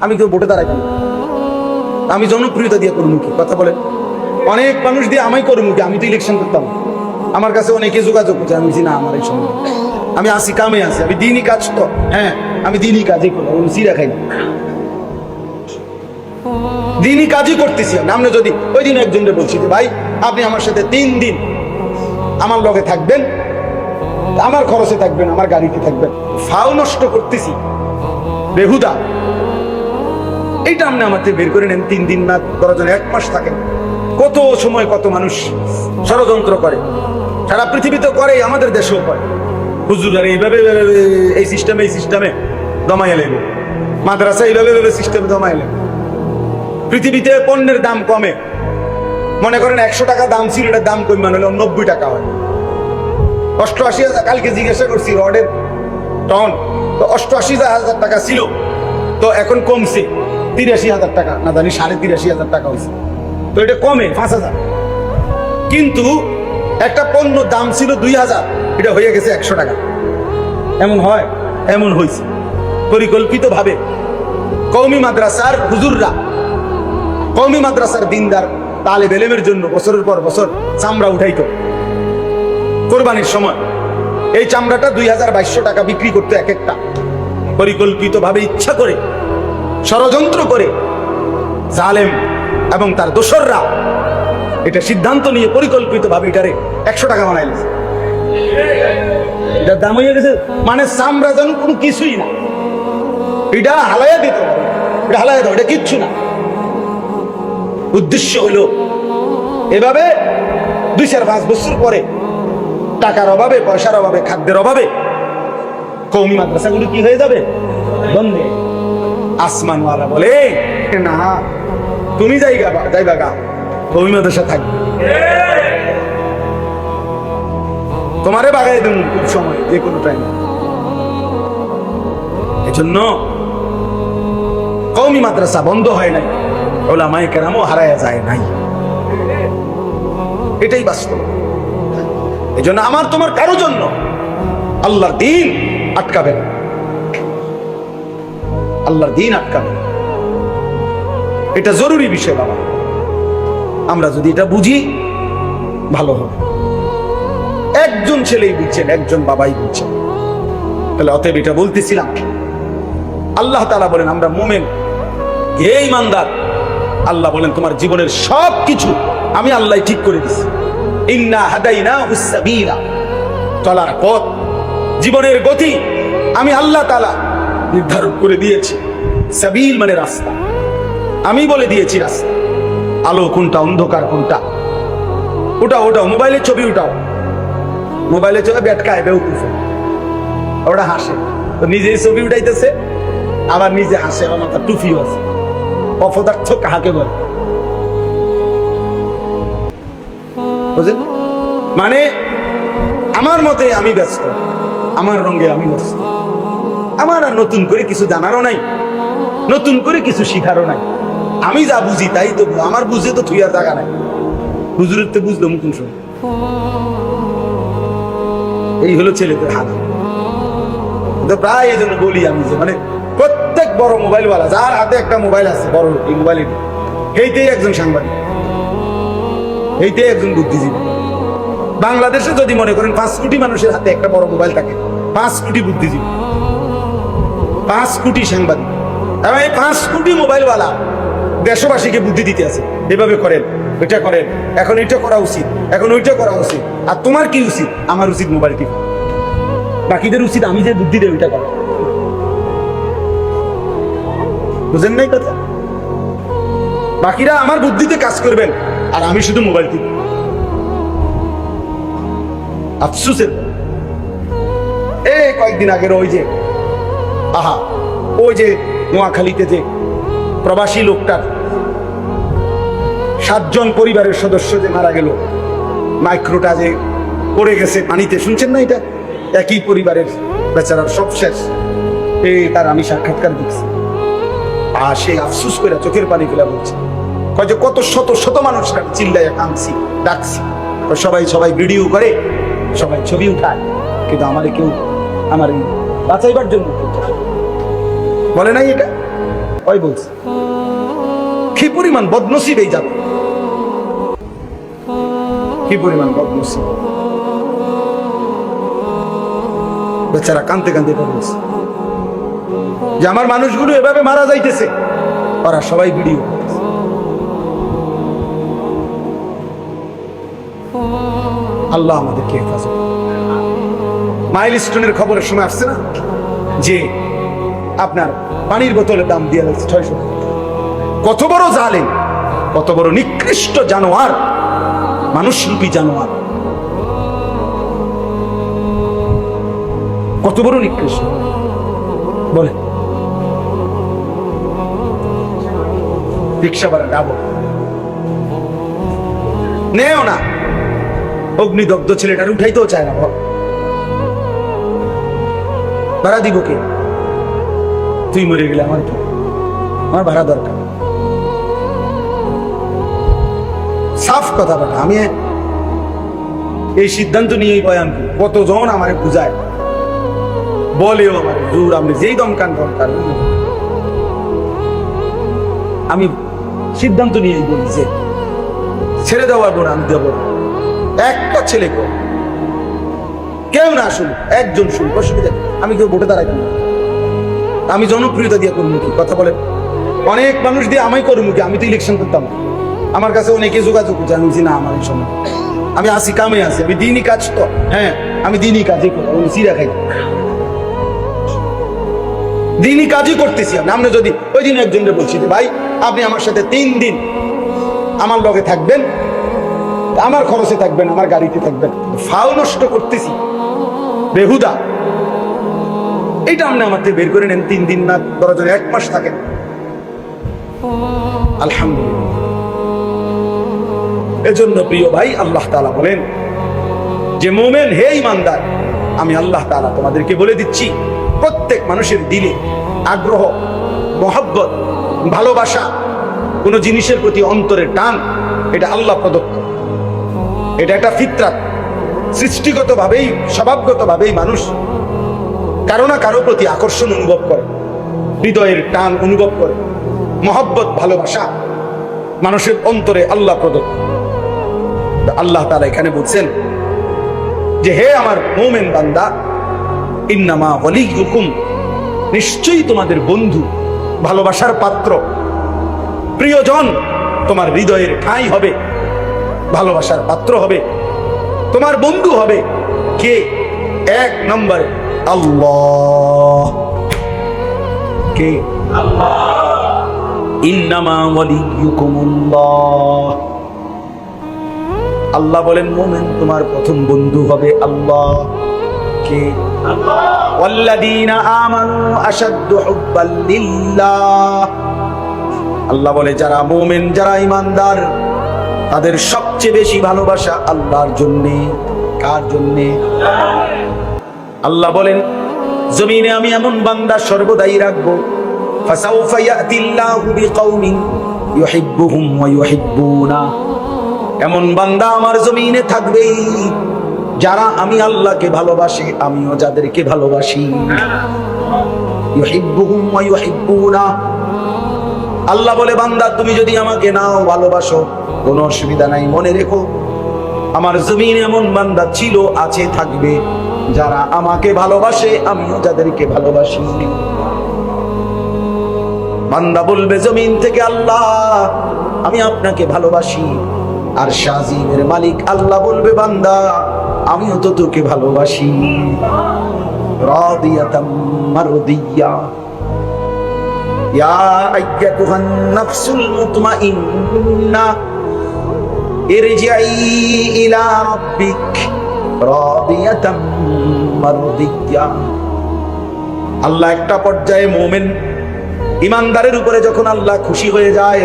আমি কেউ ভোটে দাঁড়াই কেন? আমি জনপ্রিয়তা দিয়ে করবো কি? কথা বলে অনেক মানুষ দিয়ে আমায় করবো কি? আমি তো ইলেকশন করতাম, আমার কাছে অনেকে যোগাযোগ করছে, আমি না আমার এই সময় আমি আসি, কামে আসি, আমি দিনই কাজ তো, হ্যাঁ আমি দিনই কাজই করবো, আমি সিরা খাই না, দিনই কাজই করতেছি। আমরা যদি ওই দিন একজনকে বলছি যে ভাই আপনি আমার সাথে 3 দিন আমার লগে থাকবেন, আমার খরচে থাকবেন, আমার গাড়িতে থাকবেন, ফাও নষ্ট করতেছি বেহুদা, এইটা আপনি আমাকে বের করে নেন। 3 দিন না করার জন্য 1 মাস থাকেন। কত সময় কত মানুষ ষড়যন্ত্র করে, সারা পৃথিবীতে করে, আমাদের দেশেও করে। হুজুর এইভাবে এই সিস্টেমে দমাই এলেন, মাদ্রাসা এইভাবে সিস্টেমে দমাই এলেন। পৃথিবীতে পণ্যের দাম কমে, মনে করেন 100 টাকা দাম ছিল, এটার দাম কমে হলো 90 টাকা হয়। 88,000, কালকে জিজ্ঞাসা করছি রডের টন, তো 88,000 টাকা ছিল, তো এখন কমছে 83,000 টাকা, না জানি 83,500 টাকা হয়েছে, তো এটা কমে 5,000। কিন্তু একটা পণ্য দাম ছিল 2,000, এটা হয়ে গেছে 100 টাকা। এমন হয়? এমন হয়েছে পরিকল্পিত ভাবে। কওমি মাদ্রাসার হুজুররা, কওমি মাদ্রাসার দিনদার তালেব ইলমের জন্য বছরের পর বছর চামড়া উঠাইতো কোরবানির সময়। এই চামড়াটা 2,200 টাকা বিক্রি করতো এক একটা। পরিকল্পিত ভাবে, ইচ্ছা করে, ষড়যন্ত্র করে জালেম এবং তার দোসররা এটা সিদ্ধান্ত নিয়ে পরিকল্পিত ভাবে এটারে 100 টাকা বানাইল। এটার দাম হয়ে গেছে, মানে চামড়া যেন কোনো কিছুই না, এটা হালাইয়া দিত, এটা হালাইয়া দাও, এটা কিচ্ছু না। উদ্দেশ্য হলো এভাবে 2-4-5 বছর পরে টাকার অভাবে, পয়সার অভাবে, খাদ্যের অভাবে কওমি মাদ্রাসাগুলো কি হয়ে যাবে? বন্ধ। আসমানওয়ালা বলে না, তুমি যাইবা গা, কওমি মাদ্রাসা থাকবে, তোমারে বাগাই দেব খুব সময়, যে কোনো টাইমে। এজন্য কওমি মাদ্রাসা বন্ধ হয় নাই, উলামায়ে কেরামও হারায়া যায় নাই, এটাই বাস্তব। এজন্য আমার তোমার কারো জন্য আল্লাহর দ্বীন আটকাবে না, আল্লাহর দ্বীন আটকাবে না। এটা জরুরি বিষয় বাবা, আমরা যদি এটা বুঝি ভালো হবে। একজন ছেলেই বুঝছেন, একজন বাবাই বুঝছেন, তাহলে অতএব এটা বলতেছিলাম, আল্লাহ তাআলা বলেন আমরা মুমিন, হে ঈমানদার, আল্লাহ বলেন তোমার জীবনের সব কিছু আমি আল্লাহ ঠিক করে দিছি। ইন্না হাদাইনাহুস সাবিলা, চলার পথ, জীবনের গতি আমি আল্লাহ তাআলা নির্ধারণ করে দিয়েছি। সাবিল মানে রাস্তা, আমি বলে দিয়েছি রাস্তা, আলো কোনটা, অন্ধকার কোনটা। ওটাও মোবাইলের ছবি, মোবাইলের ছবি বেটকায় বেউকুফ, ওটা হাসে, তো নিজেই ছবি উঠাইতেছে, আবার নিজে হাসে, আমার মাথা টুপিও আছে। অপদার্থ কাহাকে বলে? বুঝলেন? মানে আমার মতে আমি ব্যস্ত, আমার রঙে আমি ব্যস্ত, আমার আর নতুন করে কিছু জানারও নাই, নতুন করে কিছু শিখারও নাই। আমি যা বুঝি তাই তো, আমার বুঝে তো থুইয়ার জায়গা নাই। হুজুরের তো বুঝলো মুকুন শুনে। এই হলো ছেলেদের হাল। তো প্রায় এই জন্য বলি আমি যে মানে প্রত্যেক বড় মোবাইলওয়ালা, যার হাতে একটা মোবাইল আছে বড়, এই মোবাইল এইটাই একজন সাংবাদিক, এইটাই একজন বুদ্ধিজীবী। বাংলাদেশে যদি মনে করেন 5 কোটি মানুষের হাতে একটা বড় মোবাইল থাকে, 5 কোটি বুদ্ধিজীবী, 5 কোটি সাংবাদিক, এবং এই 5 কোটি মোবাইলওয়ালা দেশবাসীকে বুদ্ধি দিতে আছে, এভাবে করেন, এটা করেন, এখন এটা করা উচিত, এখন ওইটা করা উচিত। আর তোমার কি উচিত? আমার উচিত মোবাইল টিপা। বাকিদের উচিত আমি যে বুদ্ধি দেয় ওইটা করা। বুঝেন নাই কথা? বাকিরা আমার বুদ্ধিতে কাজ করবেন, আর আমি শুধু মোবাইল টিপব। আফসোসের এই কয়েকদিন আগের ওই যে ওই যে নোয়াখালীতে যে প্রবাসী লোকটার 7 জন পরিবারের সদস্য যে মারা গেল, মাইক্রোটা যে পড়ে গেছে পানিতে, শুনছেন না? এটা একই পরিবারের বেচারার, সব শেষ। তার আমি সাক্ষাৎকার দেখছি, আর সে আফসোস করে চোখের পানি ফেলা বলছে, কয় যে কত শত শত মানুষ চিল্লায় কাঁদছি, ডাকছি, সবাই ভিডিও করে, সবাই ছবি উঠায়, কিন্তু আমার কেউ আমার বাঁচাইবার জন্য বলে নাই। এটা ওই বলছে কি পরিমাণ বদনসিব এই জাতি, কি পরিমাণ বদনসিব। বেচারা কাঁদতে কাঁদতে বলছে যে আমার মানুষগুলো এভাবে মারা যাইতেছে, ওরা সবাই ভিডিও করতেছে। আল্লাহ আমাদেরকে হেফাজত। মাইলস্টোনের খবরের সময় আসছে না যে আপনার পানির বোতলের দাম দিয়ে যাচ্ছে 600 টাকা। কত বড় জালেম, কত বড় নিকৃষ্ট জানোয়ার, মানুষরূপী জানোয়ার, কত বড় নিকৃষ্ট বলে। রিক্সা ভাড়া ডাবো নেও না, অগ্নিদগ্ধ ছেলেটার উঠাইতেও চায় না, ভাড়া দিব কে? তুই মরে গেলে আমার কি, আমার ভাড়া দরকার। সাফ কথা বলে। আমি এই সিদ্ধান্ত নিয়েই বয়ান করি। কতজন আমার বুঝায়, বলেও আমার দূর, আমি যেই দমকান দরকার, আমি সিদ্ধান্ত নিয়েই বলি যে ছেড়ে দেওয়ার পর আমি দেবো। একটা ছেলে কেউ না শুনুক, একজন শুনুক, অসুবিধা। আমি কেউ ভোটে দাঁড়াই না, আমি জনপ্রিয়তা দিয়ে করবো কি কথা বলে, অনেক মানুষ দিয়ে আমায় করবো কি? আমি তো ইলেকশন করতাম, আমার কাছে অনেকে যোগাযোগ করছে, আমি না আমার এই সময় আমি আসি, কামে আসি, আমি দিনই কাজ তো, হ্যাঁ আমি দিনই কাজই করি, আমি চিরা খাই, দিনই কাজই করতেছি। আমরা যদি ওই দিন একজনকে বলছি যে ভাই আপনি আমার সাথে 3 দিন আমার লগে থাকবেন, আমার খরচে থাকবেন, আমার গাড়িতে থাকবেন, ফাও নষ্ট করতেছি বেহুদা, এইটা আপনি আমার থেকে বের করে নেন। 3 দিন না, ধরো 1 মাস থাকেন, আলহামদুলিল্লাহ। এজন্য প্রিয় ভাই, আল্লাহ তাআলা বলেন যে মুমিন হে ঈমানদার, আমি আল্লাহ তাআলা তোমাদেরকে বলে দিচ্ছি, প্রত্যেক মানুষের দিলে আগ্রহ, মহব্বত, ভালোবাসা, কোন জিনিসের প্রতি অন্তরের টান, এটা আল্লাহ প্রদত্ত, এটা একটা ফিতরাত। সৃষ্টিগতভাবেই, স্বভাবগতভাবেই মানুষ কারো না কারো প্রতি আকর্ষণ অনুভব করে, হৃদয়ের টান অনুভব করে, মহব্বত, ভালোবাসা মানুষের অন্তরে আল্লাহ প্রদত্ত। আল্লাহ তাআলা এখানে বলছেন যে হে আমার মুমিন বান্দা, ইন্নামা ওয়ালিয়ুকুম, নিশ্চয়ই তোমাদের বন্ধু, ভালোবাসার পাত্র, প্রিয়জন, তোমার হৃদয়ের ঠাঁই হবে, ভালোবাসার পাত্র হবে, তোমার বন্ধু হবে কে? 1 নম্বরে আল্লাহ। কে? আল্লাহ। ইন্নামা ওয়ালিয়ুকুমুল্লাহ। আল্লাহ বলেন মুমিন তোমার প্রথম বন্ধু হবে আল্লাহ। কে? আল্লাহ। ওয়াল্লাযীনা আমানু আশাদ্দু হুব্বাল লিল্লাহ। আল্লাহ বলে যারা মুমিন, যারা ঈমানদার, তাদের সবচেয়ে বেশি ভালোবাসা আল্লাহর জন্য। কার জন্য? আল্লাহ বলেন জমিনে আমি এমন বান্দা সর্বদাই রাখবো, ফাসাউফা ইয়াতিল্লাহু বিকাউমিন ইউহিব্বুহুম ওয়া ইউহিব্বুনা। এমন বান্দা আমার জমিনে থাকবেই যারা আমি আল্লাহকে ভালোবাসি, আমিও যাদেরকে ভালোবাসি। ইউহিব্বুহুম ওয়া ইউহিব্বুনা। আল্লাহ বলে বান্দা তুমি যদি আমাকে নাও, ভালোবাসো, কোনো অসুবিধা নাই, মনে রেখো আমার জমিনে এমন বান্দা ছিল, আছে, থাকবে যারা আমাকে ভালোবাসে, আমিও যাদেরকে ভালোবাসি। বান্দা বলবে জমিন থেকে আল্লাহ আমি আপনাকে ভালোবাসি, আর শাজিমের মালিক আল্লাহ বলবে বান্দা আমিও তো তোকে ভালোবাসি। রাদিয়াতাম মারদিয়া। ইয়া আইয়াতুহান নাফসুল মুতমাইন্না ইরজিই ইলা রাব্বিক রাদিয়াতাম মারদিয়া। আল্লাহ একটা পর্যায়ে মুমিন ঈমানদারের উপরে যখন আল্লাহ খুশি হয়ে যায়,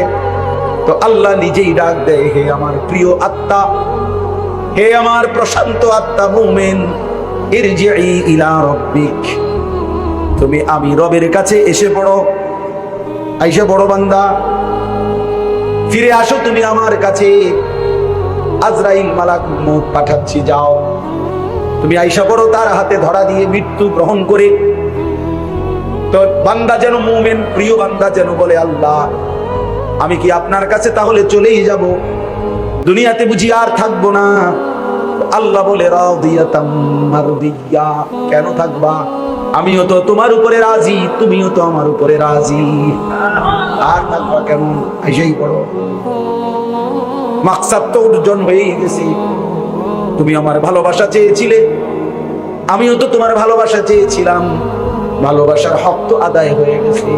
তো আল্লাহ নিজেই ডাক দেয়, হে আমার প্রিয় আত্মা, হে আমার প্রশান্ত আত্মা মুমিন, ইরজিই ইলা রাব্বিক, তুমি আমি রবের কাছে এসে পড়ো, আইসা বড় বান্দা, ফিরে আসো তুমি আমার কাছে। আজরাইল মালাক মউত পাঠাচ্ছি, যাও তুমি আইসা পড়ো তার হাতে ধরা দিয়ে মৃত্যু গ্রহণ করে। তো বান্দা যেন মুমিন, প্রিয় বান্দা যেন বলে, আল্লাহ আমি কি আপনার কাছে তাহলে চলেই যাব, দুনিয়াতে বুঝি আর থাকবো না? আল্লাহ বলে রাদিয়াতাম মারদিয়া, কেন থাকবা? আমিও তো তোমার উপরে রাজি, তুমিও তো আমার উপরে রাজি, আর থাকবা কেমন? এসেই পড়ো, মাকসাদ তো অর্জন হয়েই গেছে। তুমি আমার ভালোবাসা চেয়েছিলে, আমিও তো তোমার ভালোবাসা চেয়েছিলাম, ভালোবাসার হক তো আদায় হয়ে গেছে।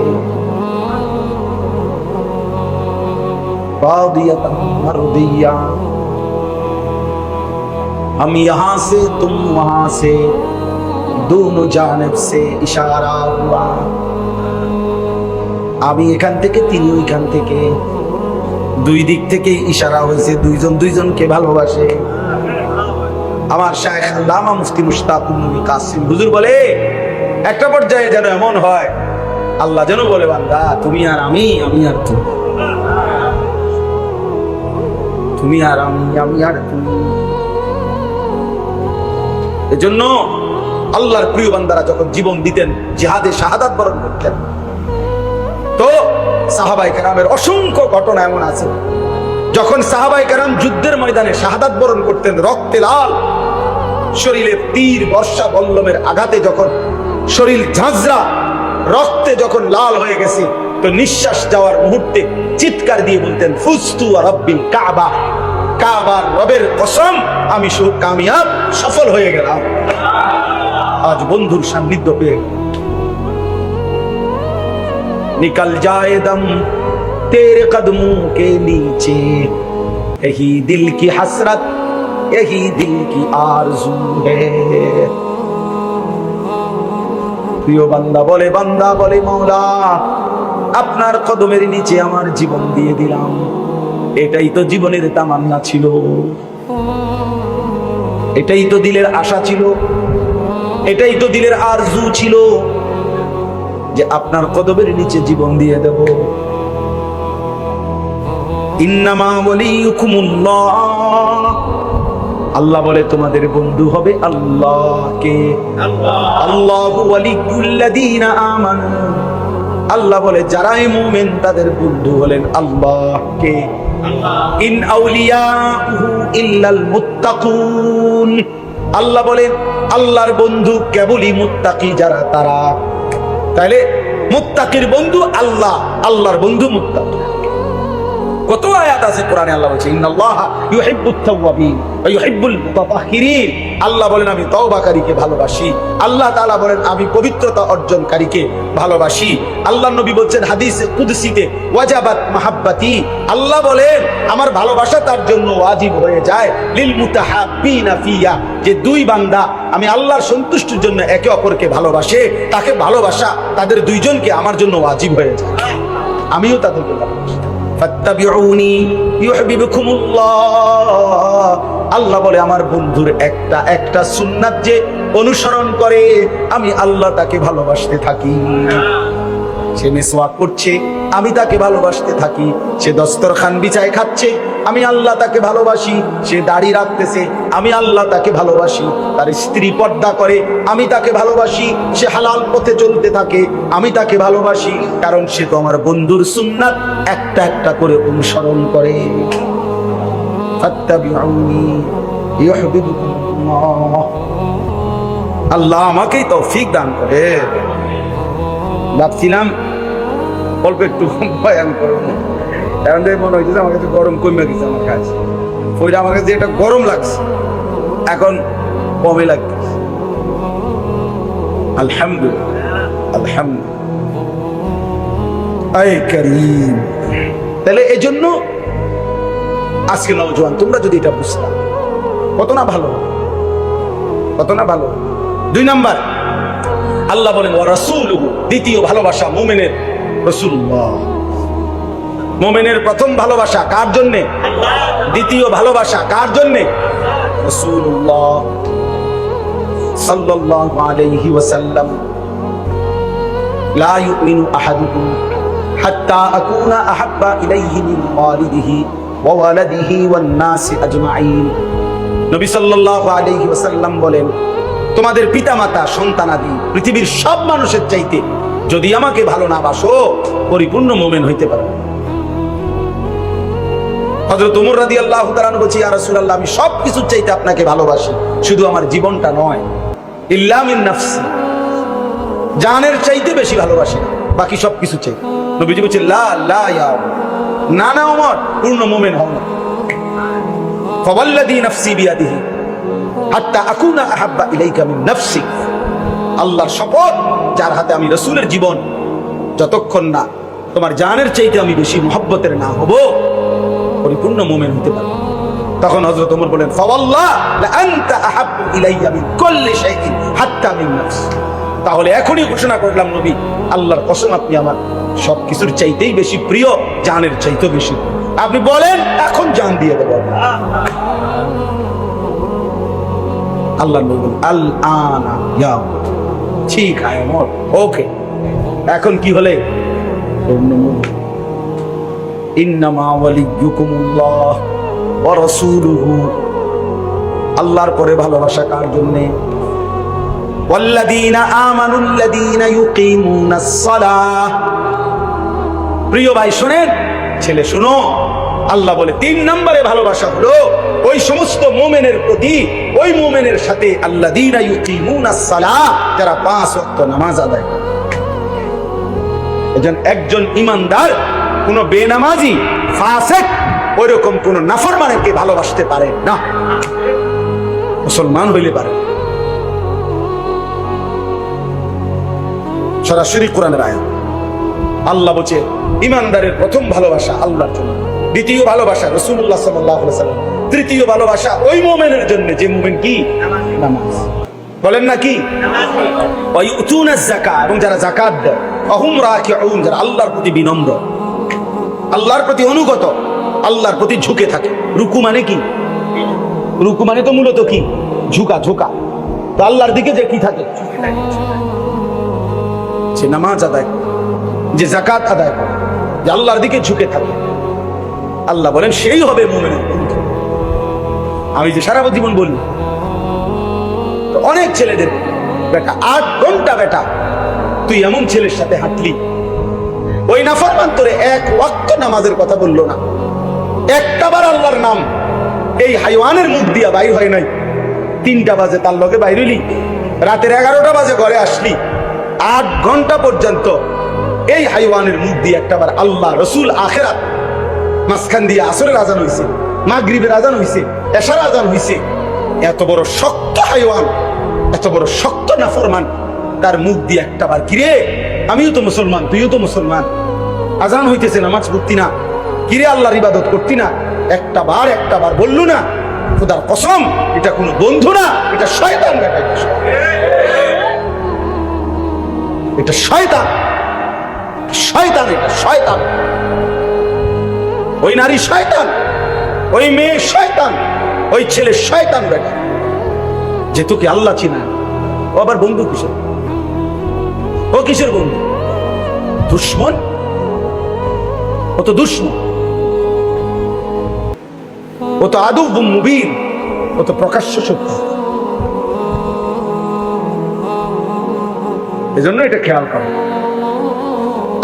রাদিয়াতাম মারদিয়া, हम यहाँ से तुम वहां से, दोनों जानिब से इशारा हुआ। আমি এখান থেকে, তিনি ওইখান থেকে, দুই দিক থেকে ইশারা হয়েছে, দুইজন দুইজনকে ভালোবাসে। আমার শায়েখ আল্লামা মুফতি মুশতাকুর নবী কাসিম হুজুর বলে, একটা পর্যায়ে যেন এমন হয়, আল্লাহ যেন বলে, বান্দা তুমি আর আমি, আমি আর তুমি, তুমি আর আমি, আমি আর তুমি। এজন্য আল্লাহর প্রিয় বান্দারা যখন জীবন দিতেন, জিহাদে শাহাদাত বরণ করতেন, তো সাহাবায়ে কেরামের অসংখ্য ঘটনা এমন আছে, যখন সাহাবায়ে কেরাম যুদ্ধের ময়দানে শাহাদাত বরণ করতেন, রক্তে লাল, শরীরে তীর বর্ষা বল্লমের আঘাতে যখন শরীর ঝাঁঝরা, রক্তে যখন লাল হয়ে গেছে, তো নিঃশ্বাস যাওয়ার মুহূর্তে চিৎকার দিয়ে বলতেন, ফুস্তু ওয়া রাব্বিল কাবা, কাবার রবের কসম, আমি কামিয়াব, সফল হয়ে গেলাম। আজ বন্ধুর সান্নিধ্য পেয়ে निकल जाए दम तेरे कदमों के नीचे, यही दिल की हसरत, यही दिल की आरज़ू है। প্রিয় বান্দা বলে, মওলা আপনার কদমের নিচে আমার জীবন দিয়ে দিলাম, এটাই তো জীবনের তামান্না ছিল, এটাই তো দিলের আশা ছিল, এটাই তো দিলের আরজু ছিল, যে আপনার কদমের নিচে জীবন দিয়ে দেব। ইন্নামা ওয়ালিয়ুকুমুল্লাহ, আল্লাহ বলে তোমাদের বন্ধু হবে আল্লাহকে। আল্লাহু ওয়ালিয়ুল্লাযীনা আমানু, আল্লাহ বলে যারাই মুমিন তাদের বন্ধু হলেন আল্লাহকে। ইন আউলিয়াউহু ইল্লাল মুত্তাকুন, আল্লাহ বলেন আল্লাহর বন্ধু কেবলই মুত্তাকি যারা, তারা। তাহলে মুত্তাকির বন্ধু আল্লাহ, আল্লাহর বন্ধু মুত্তাকি। কত আয়াত আছে কোরআনে, আল্লাহ বলছে ইন্নাল্লাহা ইউহিব্বুত তাওয়াবিন ওয়া ইউহিব্বুল মুতাতাহহিরিন, আল্লাহ বলেন আমি তওবাকারীকে ভালোবাসি, আল্লাহ তাআলা বলেন আমি পবিত্রতা অর্জনকারীকে ভালোবাসি। আল্লাহ নবী বলছেন হাদিসে কুদসিতে, ওয়াজাবাত মাহাব্বাতি, আল্লাহ বলেন আমার ভালোবাসা তার জন্য ওয়াজিব হয়ে যায়, লিল মুতাহাব্বিনা ফিয়া, যে দুই বান্দা আমি আল্লাহর সন্তুষ্টির জন্য একে অপরকে ভালোবাসে, তাকে ভালোবাসা তাদের দুইজনকে আমার জন্য ওয়াজিব হয়ে যায়, আমিও তাদেরকে ভালোবাসি। ফাত্তাবিউনি ইউহিব্বুকুমুল্লাহ, আল্লাহ বলে আমার বন্ধুর একটা সুন্নাত যে অনুসরণ করে, আমি আল্লাহ তাকে ভালোবাসতে থাকি। সে মিসওয়াক করছে, আমি তাকে ভালোবাসতে থাকি। সে দস্তরখান বিছায় খাচ্ছে, আমি আল্লাহ তাকে ভালোবাসি। সে দাড়ি রাখতেছে, আমি আল্লাহ তাকে ভালোবাসি। তার স্ত্রী পর্দা করে, আমি তাকে ভালোবাসি। সে হালাল পথে চলতে থাকে, আমি তাকে ভালোবাসি, কারণ সে তো আমার বন্ধুর সুন্নাত একটা একটা করে অনুসরণ করে। ফাত্তাবিউনি ইউহিব্বুকুমুল্লাহ, আল্লাহ আমাকেই তৌফিক দান করে। ভাবছিলাম অল্প একটু বয়ান করব, এখন মনে হইতেছে আমার কাছে গরম কমে গেছে, আমার কাছে ওইটা আমার কাছে এটা গরম লাগছে, এখন কমে লাগতেছে। আলহামদুলিল্লাহ, আলহামদুলিল্লাহ। আয় কারীম, তাহলে এই জন্য আজকে নওজোয়ান তোমরা যদি এটা বুঝতাম কত না ভালো, কত না ভালো। 2 নাম্বার আল্লাহ বলেন ওয়া রাসূলুহু, দ্বিতীয় ভালোবাসা মুমিনের রাসূলুল্লাহ। মুমিনের প্রথম ভালোবাসা কার জন্য? দ্বিতীয় ভালোবাসা কার জন্য? রাসূলুল্লাহ সাল্লাল্লাহু আলাইহি ওয়াসাল্লাম। লা ইউমিনু আহাদুকুম হাত্তা আকুনা আহাব্বা ইলাইহি মিন ওয়ালিদিহি ওয়া ওয়ালাদিহি ওয়ান নাসি আজমাইন। নবী সাল্লাল্লাহু আলাইহি ওয়াসাল্লাম বলেন, তোমাদের পিতামাতা সন্তানাদি পৃথিবীর সব মানুষের চাইতে যদি আমাকে ভালো না বাসো পরিপূর্ণ মুমিন হইতে পারো। হযরত ওমর রাদিয়াল্লাহু তাআলা আনহু বলছি, ইয়া রাসূলুল্লাহ, আমি সবকিছু চাইতে আপনাকে ভালোবাসি, শুধু আমার জীবনটা নয়। ইল্লা মিন নাফসি, জানের চাইতে বেশি ভালোবাসি, বাকি সবকিছু চাই। নবীজি বলছেন, লা লা ইয়া ওমর, না না ওমর, পূর্ণ মুমিন হও না। ফাওয়াল্লাযী নাফসি বিয়াদিহি হাত্তা আকুনা আহাব্বা ইলাইকা মিন নাফসিক, আল্লাহর শপথ, যার হাতে আমি রাসূলের জীবন, যতক্ষণ না তোমার জানের চাইতে আমি বেশি মুহাব্বতের না হব, পরিপূর্ণ মুমিন হতে পারবে। তখন হযরত ওমর বলেন, ফাওয়াল্লাহ লা আনতা আহাব্বু ইলাইয়া মিন কুল্লি শাইইন হাত্তা মিন নাফসি, তাহলে এখনই ঘোষণা করলাম নবী, আল্লাহর কসম, আপনি আমার সবকিছুর চাইতেই বেশি প্রিয়, জানের চাইতেও বেশি। আপনি বলেন, এখন জান দিয়ে দেব। আল্লাহ নবী বলেন, আল আনা ইয়া ঠিক আছে ওমর, ওকে, এখন কি হলে? ইন্নামা ওয়ালিয়ুকুমুল্লাহ ওয়া রাসূলুহু, আল্লাহর পরে ভালোবাসা কার জন্য? ওয়াল্লাযীনা আমানুল্লাযীনা ইউকিমুনাস সালাহ। প্রিয় ভাই শুনেন, ছেলে শুনো, আল্লাহ বলে 3 নম্বরে ভালোবাসা হলো ওই সমস্ত মুমিনের প্রতি, ওই মুমিনের সাথে আল্লাযীনা ইউকিমুনাস সালাহ, যারা 5 ওয়াক্ত নামাজ আদায় করে। একজন ইমানদার কোন বেনামাজি, ফাসিক, ওইরকম কোন নাফরমানকে ভালোবাসতে পারে না, মুসলমান হইলে পারে। সরাসরি কোরআনের আয়াত। আল্লাহ বলছে ইমানদারের প্রথম ভালোবাসা আল্লাহর জন্য, দ্বিতীয় ভালোবাসা রাসূলুল্লাহ সাল্লাল্লাহু আলাইহি ওয়াসাল্লাম, তৃতীয় ভালোবাসা ওই মুমিনের জন্য যে মুমিন কি নামাজ বলেন না কি ওয়া ইউতুনাজ যাকাত, এবং যারা যাকাত দেয়, আহুম রাকিউন, যারা আল্লাহর প্রতি বিনম্র, আল্লাহর প্রতি অনুগত, আল্লাহর প্রতি ঝুঁকে থাকে। রুকু মানে কি? রুকু মানে তো মূলত কি? ঝুঁকা, ঝুঁকা। তো আল্লাহর দিকে যে কি থাকে, যে নামাজ আদায় করে, যে যাকাত আদায় করে, যে আল্লাহর দিকে ঝুঁকে থাকে, আল্লাহ বলেন সেই হবে মুমিনের বন্ধু। আমি যে সারা জীবন বলি, অনেক ছেলেদের, বেটা 8 ঘন্টা, বেটা তুই এমন ছেলের সাথে হাঁটলি, ওই নাফরমান তোরে 1 ওয়াক্ত নামাজের কথা বললো না, একটাবার আল্লাহর নাম এই হাইওয়ানের মুখ দিয়া বাইর হয় নাই। 3টা বাজে তার লগে বাইরেলি, রাতের 11টা বাজে ঘরে আসলি, 8 ঘন্টা পর্যন্ত এই হাইওয়ানের মুখ দিয়ে একটাবার আল্লাহ, রসুল, আখিরাত, মাঝখান দিয়ে আসরের আজান হইছে, মাগরিবের আজান হইছে, এশার আজান হইছে। এত বড় শক্ত হাইওয়ান, এত বড় শক্ত নাফরমান, তার মুখ দিয়ে একটাবার, কিরে আমিও তো মুসলমান, তুইও তো মুসলমান, আজান হইতেছে, নামাজ পড়তি না, কিরে আল্লাহর ইবাদত করতি না, একটাবার বললু না? খোদার কসম, এটা কোনো বন্ধু না, এটা শয়তান। এটা শয়তান, শয়তান, এটা শয়তান। ওই নারী শয়তান, ওই মেয়ে শয়তান, ওই ছেলে শয়তান। বেটা যে তোকে আল্লাহ চিনা, ও আবার বন্ধু কিসের? ও কিসের বন্ধু? দুশ্মন। ও তো দুশ্মন, ও তো আদুব মুবিন, ও তো প্রকাশ্য শত্রু। এজন্য এটা খেয়াল করো।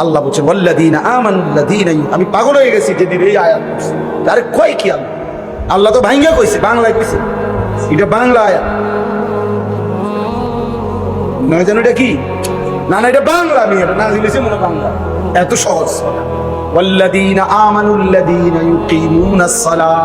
আল্লাহ বলছেন ওয়াল্লাযীনা আমানুল্লাযীনা, আমি পাগল হয়ে গেছি যেদিন এই আয়াত পড়ছি। আরে কয় কি আল্লাহ তো ভাঙ্গা কইছে, বাংলায় কইছে, এটা বাংলা আয়াত নয়, জানো এটা কি? না না, এটা বাংলা, আমি এটা নাজিল হইছে মনে বাংলা, এত সহজ। ওয়াল্লাযীনা আমানুল্লাযীনা ইউকিমুনাস সালাহ,